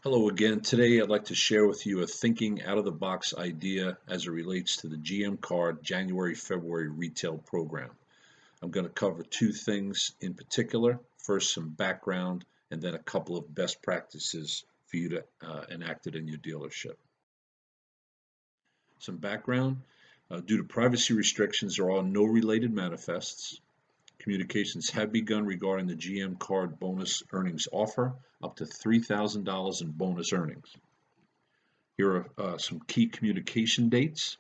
Hello again. Today I'd like to share with you a thinking out of the box idea as it relates to the GM Card January-February retail program. I'm going to cover two things in particular. First, some background, and then a couple of best practices for you to enact it in your dealership. Some background. Due to privacy restrictions, there are no related manifests. Communications have begun regarding the GM Card bonus earnings offer, up to $3,000 in bonus earnings. Here are some key communication dates.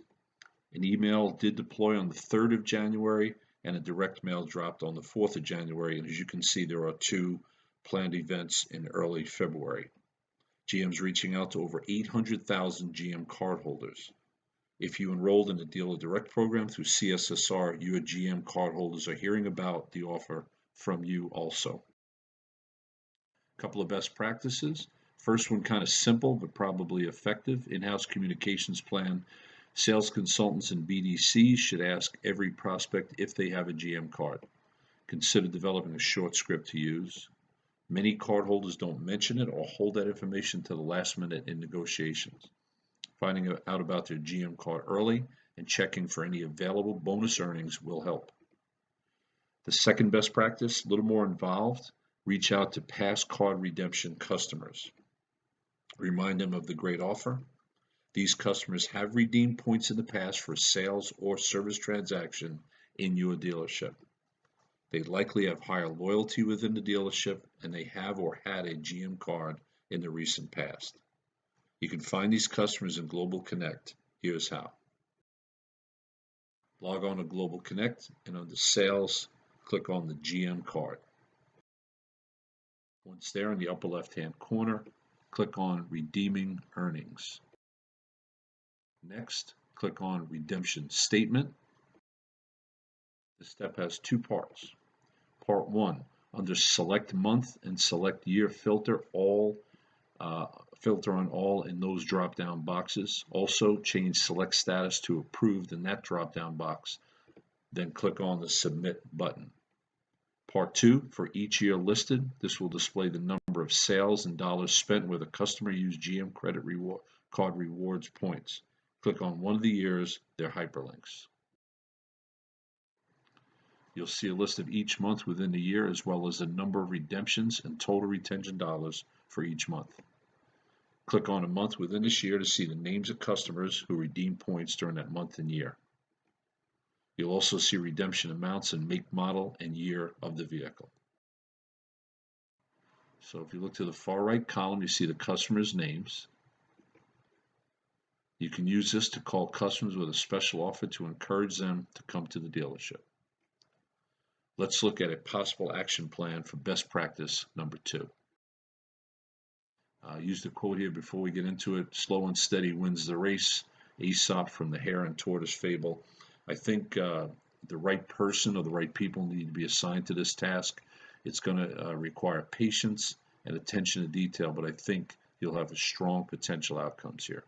An email did deploy on the 3rd of January, and a direct mail dropped on the 4th of January. And as you can see, there are two planned events in early February. GM's reaching out to over 800,000 GM cardholders. If you enrolled in the Dealer Direct program through CSSR, your GM cardholders are hearing about the offer from you also. A couple of best practices. First one kind of simple but probably effective. In-house communications plan. Sales consultants and BDCs should ask every prospect if they have a GM card. Consider developing a short script to use. Many cardholders don't mention it or hold that information to the last minute in negotiations. Finding out about their GM card early and checking for any available bonus earnings will help. The second best practice, a little more involved, reach out to past card redemption customers. Remind them of the great offer. These customers have redeemed points in the past for a sales or service transaction in your dealership. They likely have higher loyalty within the dealership, and they have or had a GM card in the recent past. You can find these customers in Global Connect. Here's how. Log on to Global Connect, and under Sales, click on the GM card. Once there, in the upper left-hand corner, click on Redeeming Earnings. Next, click on Redemption Statement. This step has two parts. Part 1, under Select Month and Select Year filter filter on all in those drop-down boxes. Also, change Select Status to Approved in that drop-down box. Then click on the Submit button. Part 2, for each year listed, this will display the number of sales and dollars spent where the customer used GM Credit Card Rewards points. Click on one of the years, they're hyperlinks. You'll see a list of each month within the year, as well as the number of redemptions and total retention dollars for each month. Click on a month within this year to see the names of customers who redeemed points during that month and year. You'll also see redemption amounts and make, model, and year of the vehicle. So if you look to the far right column, you see the customers' names. You can use this to call customers with a special offer to encourage them to come to the dealership. Let's look at a possible action plan for best practice number 2. Use the quote here before we get into it. Slow and steady wins the race. Aesop from the Hare and Tortoise fable. I think the right person or the right people need to be assigned to this task. It's going to require patience and attention to detail, but I think you'll have a strong potential outcomes here.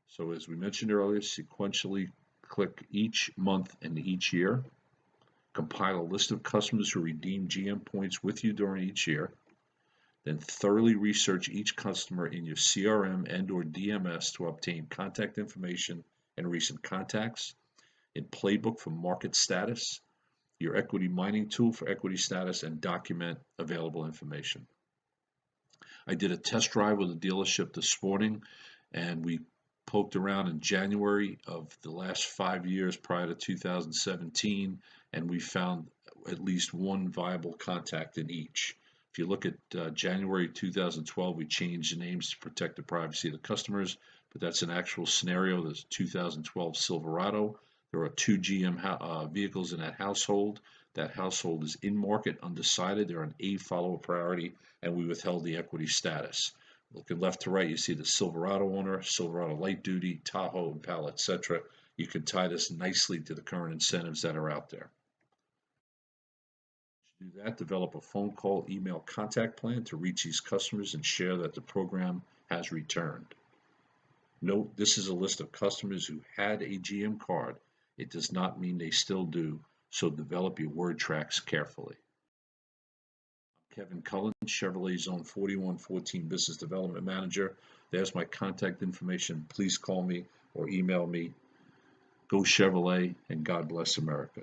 So as we mentioned earlier, sequentially click each month and each year. Compile a list of customers who redeem GM points with you during each year. Then thoroughly research each customer in your CRM and or DMS to obtain contact information and recent contacts. In Playbook for market status, your equity mining tool for equity status, and document available information. I did a test drive with a dealership this morning, and we poked around in January of the last 5 years prior to 2017, and we found at least one viable contact in each. If you look at January 2012, we changed the names to protect the privacy of the customers, but that's an actual scenario. There's 2012 Silverado. There are 2 GM vehicles in that household. That household is in market, undecided. They're an A follower priority, and we withheld the equity status. Looking left to right, you see the Silverado owner, Silverado light duty, Tahoe, Impala, etc. You can tie this nicely to the current incentives that are out there. To do that, develop a phone call, email contact plan to reach these customers and share that the program has returned. Note, this is a list of customers who had a GM card. It does not mean they still do, so develop your word tracks carefully. Kevin Cullen, Chevrolet Zone 4114 Business Development Manager. There's my contact information. Please call me or email me. Go Chevrolet, and God bless America.